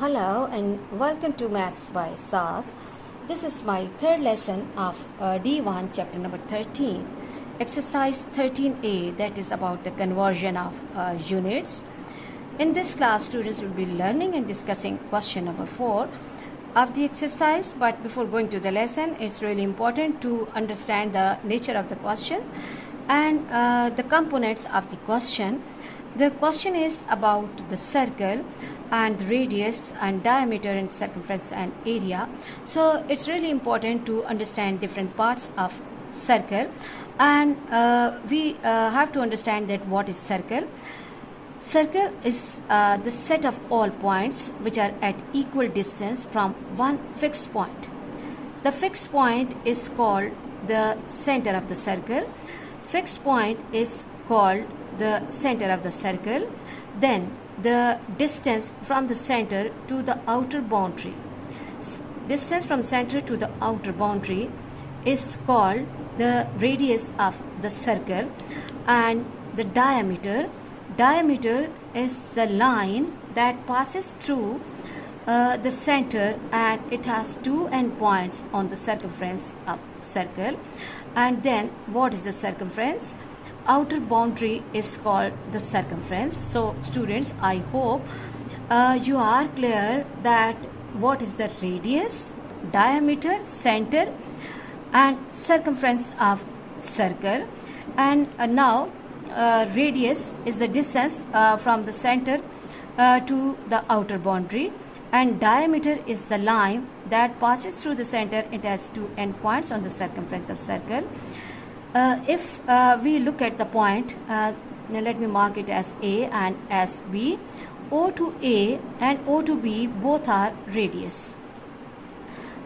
Hello and welcome to Maths by SAS. This is my third lesson of D1 chapter number 13, exercise 13A, that is about the conversion of units. In this class, students will be learning and discussing question number 4 of the exercise. But before going to the lesson, it's really important to understand the nature of the question and the components of the question. The question is about the circle and radius and diameter and circumference and area. So it's really important to understand different parts of circle, and we have to understand that what is circle. Circle is the set of all points which are at equal distance from one fixed point. The fixed point is called the center of the circle. Fixed point is called the center of the circle. Then the distance from the center to the outer boundary. Distance from center to the outer boundary is called the radius of the circle, and the diameter. Diameter is the line that passes through the center, and it has two endpoints on the circumference of circle. And then what is the circumference? Outer boundary is called the circumference. So students, I hope you are clear that what is the radius, diameter, center and circumference of circle. And now radius is the distance from the center to the outer boundary, and diameter is the line that passes through the center. It has two endpoints on the circumference of circle. If we look at the point, now let me mark it as A and as B. O to A and O to B both are radius.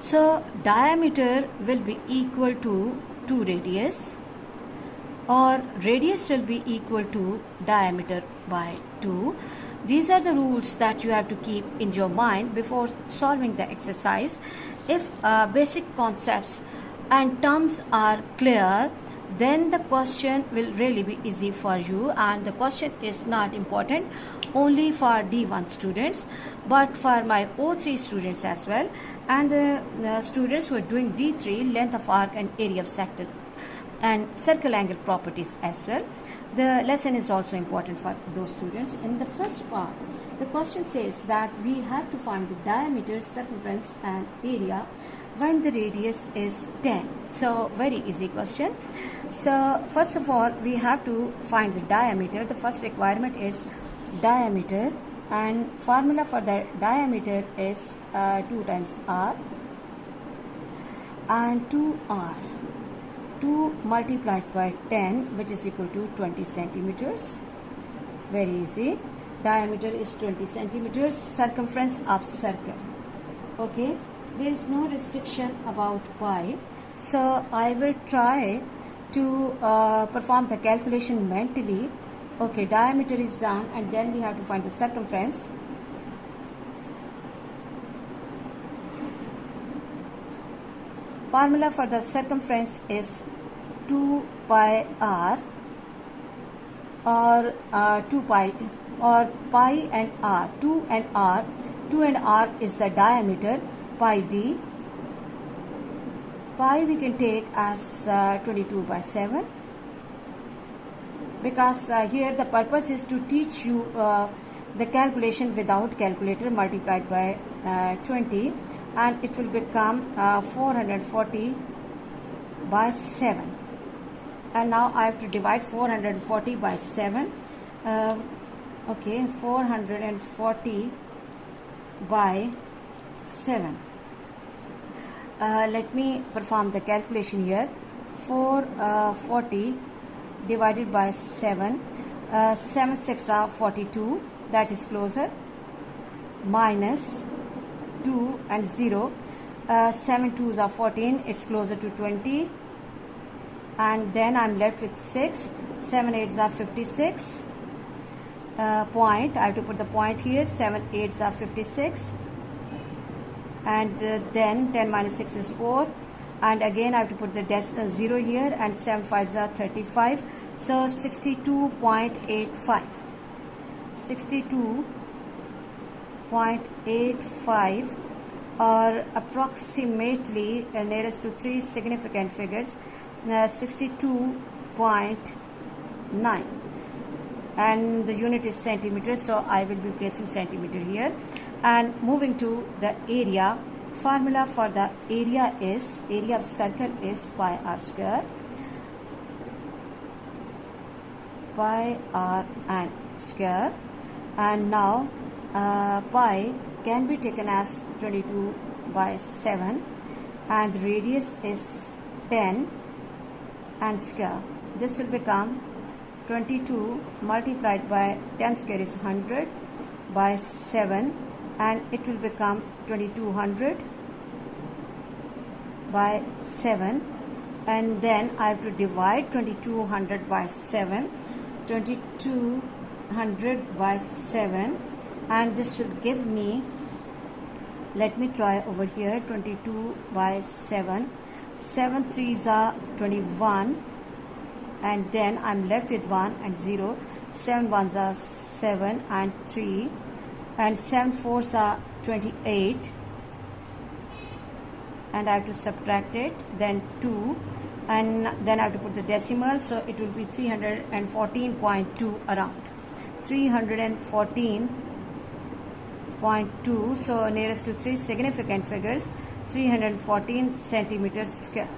So diameter will be equal to 2 radius, or radius will be equal to diameter by 2. These are the rules that you have to keep in your mind before solving the exercise. If basic concepts and terms are clear, then the question will really be easy for you, and the question is not important only for D1 students but for my O3 students as well, and the students who are doing D3, length of arc and area of sector and circle angle properties as well. The lesson is also important for those students. In the first part, the question says that we have to find the diameter, circumference and area when the radius is 10. So very easy question. So first of all, we have to find the diameter. The first requirement is diameter, and formula for the diameter is 2 times r, and 2r, 2 multiplied by 10, which is equal to 20 centimeters. Very easy. Diameter is 20 centimeters. Circumference of circle. Okay, there is no restriction about pi, so I will try to perform the calculation mentally. Okay, diameter is done, and then we have to find the circumference. Formula for the circumference is 2 pi r, or 2 pi, or pi and r, 2 and r. 2 and r is the diameter, pi d. Pi we can take as 22 by 7, because here the purpose is to teach you the calculation without calculator. Multiplied by 20, and it will become 440 by 7. And now I have to divide 440 by 7. Okay, 440 by 7. Let me perform the calculation here. 440 divided by 7, 7 6 are 42, that is closer, minus 2 and 0, 7 2s are 14, it's closer to 20, and then I'm left with 6, 7 8s are 56, point, I have to put the point here, 7 8s are 56, and then 10 minus 6 is 4, and again I have to put the 0 here, and 7 5s are 35, so 62.85. 62 0.85 or approximately nearest to 3 significant figures 62.9, and the unit is centimeter, so I will be placing centimeter here. And moving to the area, formula for the area of circle is pi r square, pi r and square. And now pi can be taken as 22/7 and the radius is 10 and square. This will become 22 multiplied by 10 square is 100 by 7, and it will become 2200 by 7, and then I have to divide 2200 by 7, 2200 by 7, and this will give me, let me try over here, 22 by 7, 7 3s are 21, and then I'm left with 1 and 0, 7 1s are 7 and 3, and 7 4s are 28, and I have to subtract it, then 2, and then I have to put the decimal, so it will be 314.2 around 314.2, so nearest to 3 significant figures 314 centimeter square.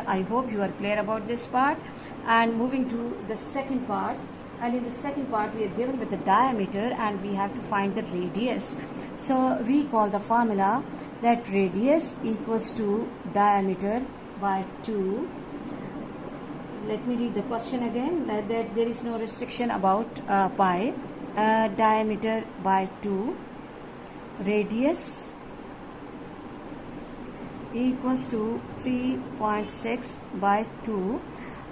I hope you are clear about this part. And moving to the second part, and in the second part we are given with the diameter and we have to find the radius. So we call the formula that radius equals to diameter by 2. Let me read the question again, that there is no restriction about pi. Diameter by 2, radius equals to 3.6 by 2.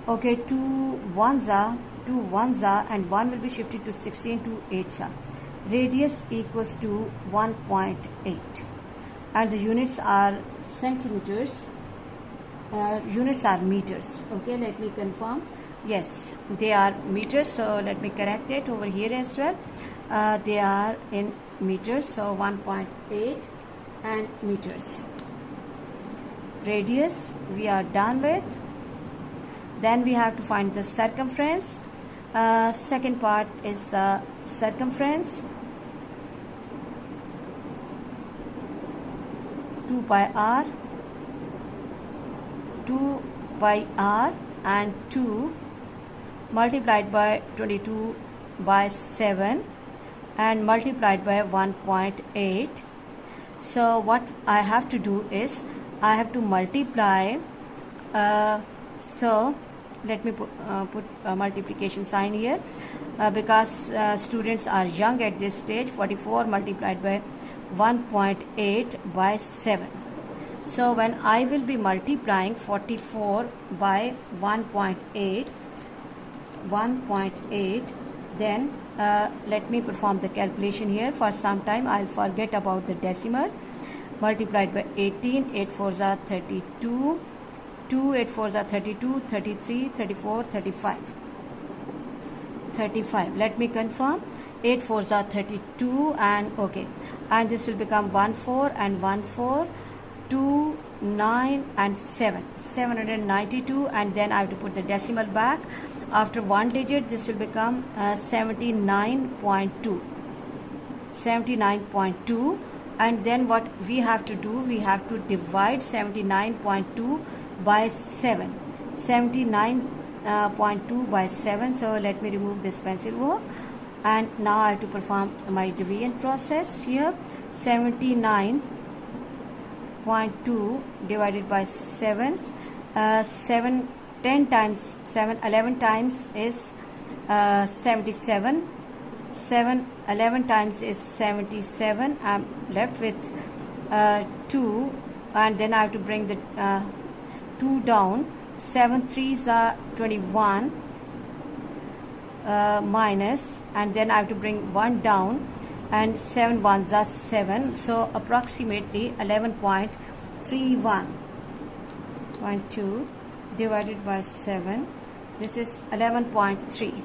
Okay, 2 1s are, and 1 will be shifted to 16, 2 8s are. Radius equals to 1.8, and the units are centimeters, units are meters. Okay, let me confirm. Yes, they are meters, so let me correct it over here as well. They are in meters, so 1.8 and meters. Radius we are done with. Then we have to find the circumference. Second part is the circumference, 2 pi r and 2 multiplied by 22/7 and multiplied by 1.8. So what I have to do is I have to multiply, so let me put a multiplication sign here, because students are young at this stage. 44 multiplied by 1.8 by 7. So when I will be multiplying 44 by 1.8, then let me perform the calculation here. For some time I'll forget about the decimal. Multiplied by 18, 8 4s are 32, 2 8 4s are 32, 33, 34, 35. Let me confirm. 8 4s are 32, and okay, and this will become 1 4 and 1 4, 2 9 and 7, 792, and then I have to put the decimal back. After one digit, this will become 79.2, and then what we have to do, we have to divide 79.2 by 7, 79.2 by 7. So let me remove this pencil work, and now I have to perform my division process here. 79.2 divided by 7, 7 10 times 7, 11 times is 77, 7 11 times is 77. I'm left with 2, and then I have to bring the 2 down. 7 3s are 21 minus, and then I have to bring 1 down, and 7 1s are 7, so approximately 11.31.2 divided by 7, this is 11.3.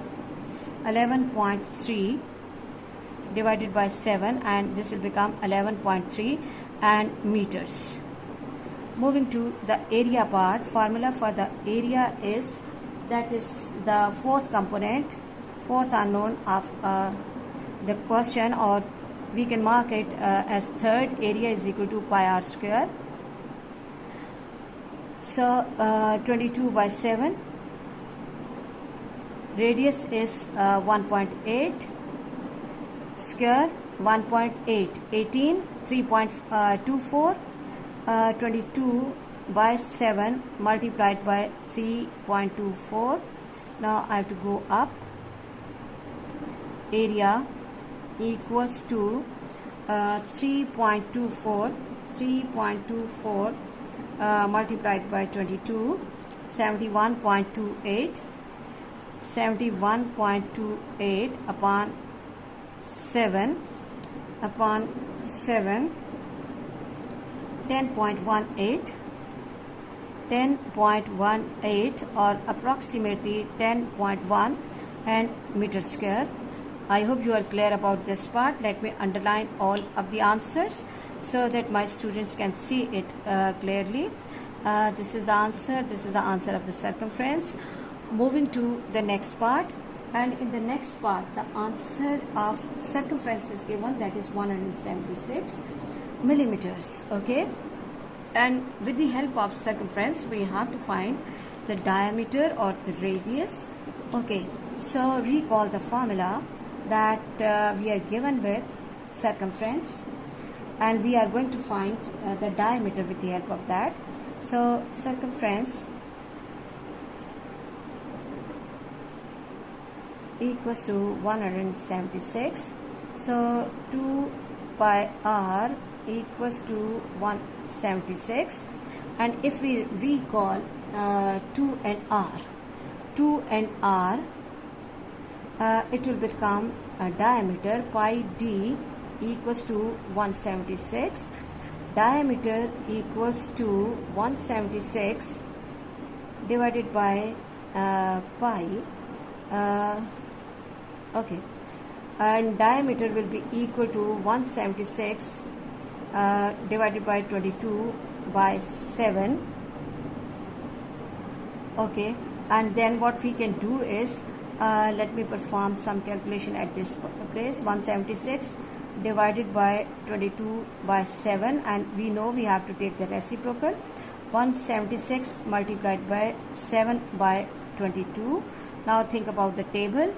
divided by 7, and this will become 11.3 and meters. Moving to the area part, formula for the area is, that is the fourth component, fourth unknown of the question, or we can mark it as third. Area is equal to pi r square. So 22 by 7. Radius is 1.8, square 1.8, 18, 3.24, 22 by 7 multiplied by 3.24. Now I have to go up. Area equals to 3.24 multiplied by 22, 71.28, 71.28 upon 7, 10.18, 10.18 or approximately 10.1 and meter square. I hope you are clear about this part. Let me underline all of the answers so that my students can see it clearly. This is the answer. This is the answer of the circumference. Moving to the next part, and in the next part the answer of circumference is given, that is 176 millimeters. Okay, and with the help of circumference we have to find the diameter or the radius. Okay, so recall the formula that we are given with circumference, and we are going to find the diameter with the help of that. So circumference equals to 176. So 2 pi r equals to 176, and if we recall 2 and r, it will become a diameter pi d equals to 176. Diameter equals to 176 divided by pi. Okay, and diameter will be equal to 176 divided by 22 by 7. Okay, and then what we can do is, let me perform some calculation at this place. 176 divided by 22 by 7, and we know we have to take the reciprocal. 176 multiplied by 7 by 22. Now think about the table.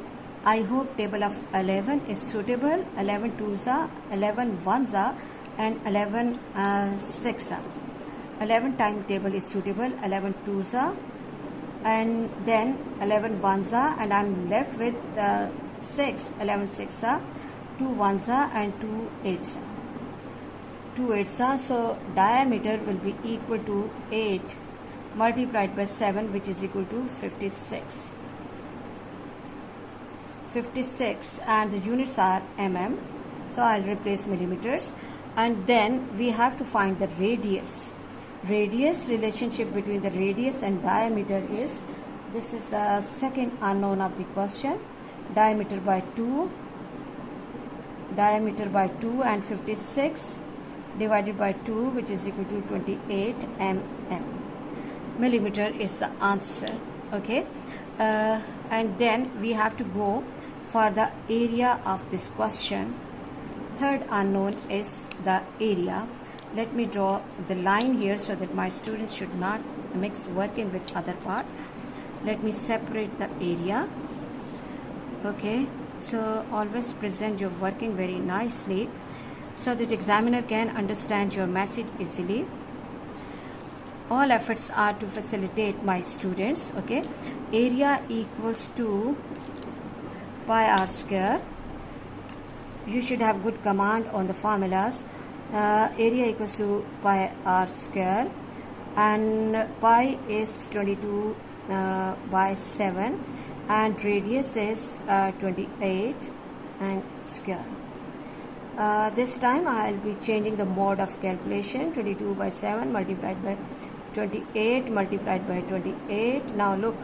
I hope table of 11 is suitable. 11 twos are, 11 ones are, and 11 six are. 11 time table is suitable. 11 twos are, and then 11 ones are, and I'm left with 6. 11 six are, 2 ones are, and 2 eights are. 2 eights are. So diameter will be equal to 8 multiplied by 7, which is equal to 56. 56, and the units are mm, so I'll replace millimeters. And then we have to find the radius. Relationship between the radius and diameter is, this is the second unknown of the question. Diameter by 2, and 56 divided by 2, which is equal to 28 mm. Millimeter is the answer. Okay, and then we have to go for the area of this question. Third unknown is the area. Let me draw the line here so that my students should not mix working with other part. Let me separate the area. Okay, so always present your working very nicely so that examiner can understand your message easily. All efforts are to facilitate my students. Okay, area equals to pi r square. You should have good command on the formulas. Area equals to pi r square, and pi is 22 by 7, and radius is 28 and square. This time I will be changing the mode of calculation. 22 by 7 multiplied by 28 multiplied by 28. Now look,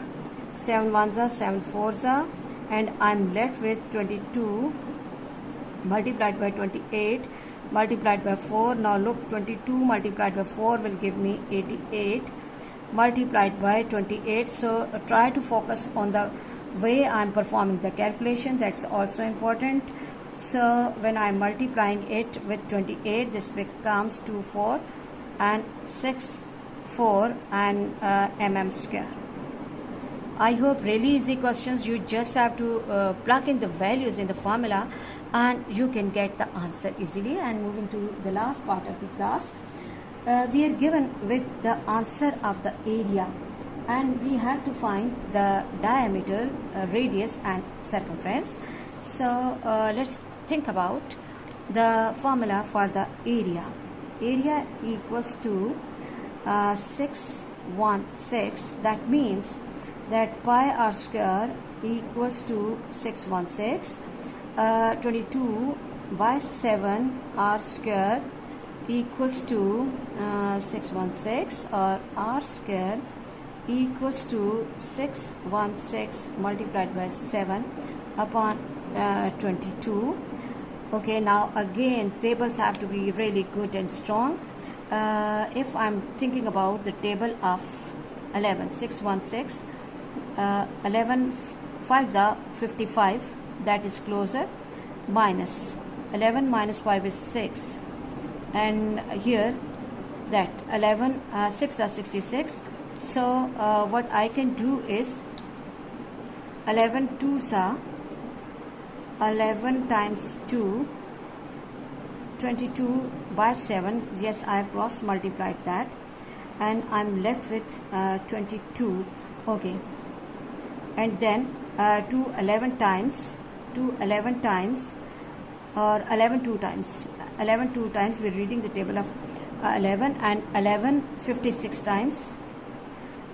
7 ones are, 7 fours are, and I'm left with 22 multiplied by 28 multiplied by 4. Now look, 22 multiplied by 4 will give me 88 multiplied by 28. So try to focus on the way I'm performing the calculation. That's also important. So when I'm multiplying it with 28, this becomes 2 4 and 6 4 and mm square. I hope really easy questions. You just have to plug in the values in the formula and you can get the answer easily. And moving to the last part of the class, we are given with the answer of the area, and we have to find the diameter, radius and circumference. So let's think about the formula for the area. Area equals to 616. That means that pi r square equals to 616. 22 by 7 r square equals to 616, or r square equals to 616 multiplied by 7 upon 22. Okay, now again tables have to be really good and strong. If I'm thinking about the table of 11, 616, 11 5s are 55, that is closer, minus 11 minus 5 is 6, and here that 11 6 are 66. So what I can do is 11 2s are 11 times 2, 22 by 7. Yes, I have cross multiplied that, and I'm left with 22. Okay, and then 2 11 times, or 11 2 times. 11 2 times, we're reading the table of 11, and 11 56 times,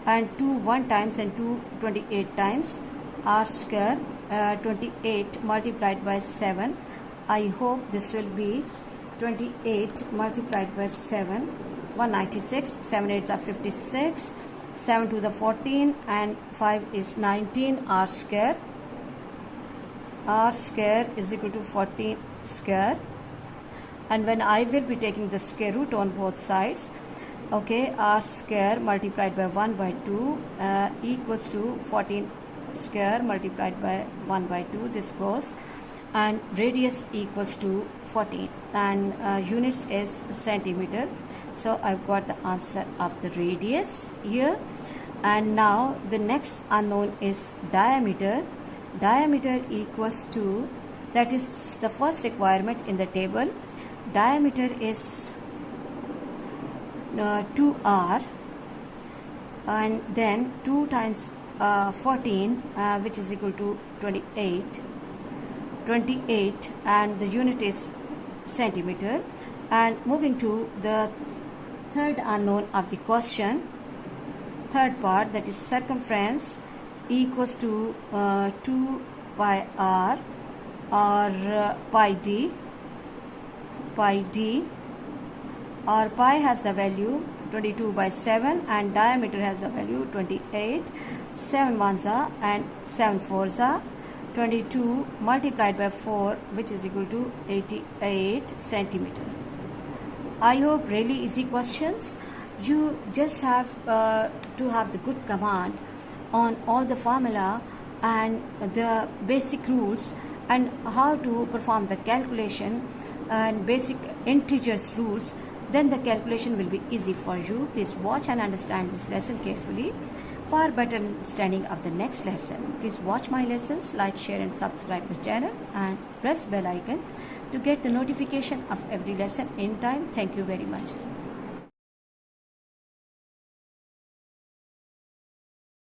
and 2 1 times, and 2 28 times. R square 28 multiplied by 7. I hope this will be 28 multiplied by 7, 196. 7 8s are 56, 7 2 the 14, and 5 is 19. R square is equal to 14 square, and when I will be taking the square root on both sides, okay, r square multiplied by 1 by 2 equals to 14 square multiplied by 1 by 2. This goes, and radius equals to 14, and units is centimeter. So I've got the answer of the radius here. And now the next unknown is diameter. Diameter equals to, that is the first requirement in the table. Diameter is 2r, and then 2 times 14, which is equal to 28, and the unit is centimeter. And moving to the third unknown of the question, third part, that is circumference equals to 2 pi r, or pi d, or pi has the value 22 by 7, and diameter has the value 28. 7 1s are, and 7 4s are, 22 multiplied by 4, which is equal to 88 centimeter. I hope really easy questions. You just have to have the good command on all the formula and the basic rules, and how to perform the calculation and basic integers rules. Then the calculation will be easy for you. Please watch and understand this lesson carefully for better understanding of the next lesson. Please watch my lessons, like, share and subscribe the channel, and press bell icon to get the notification of every lesson in time. Thank you very much.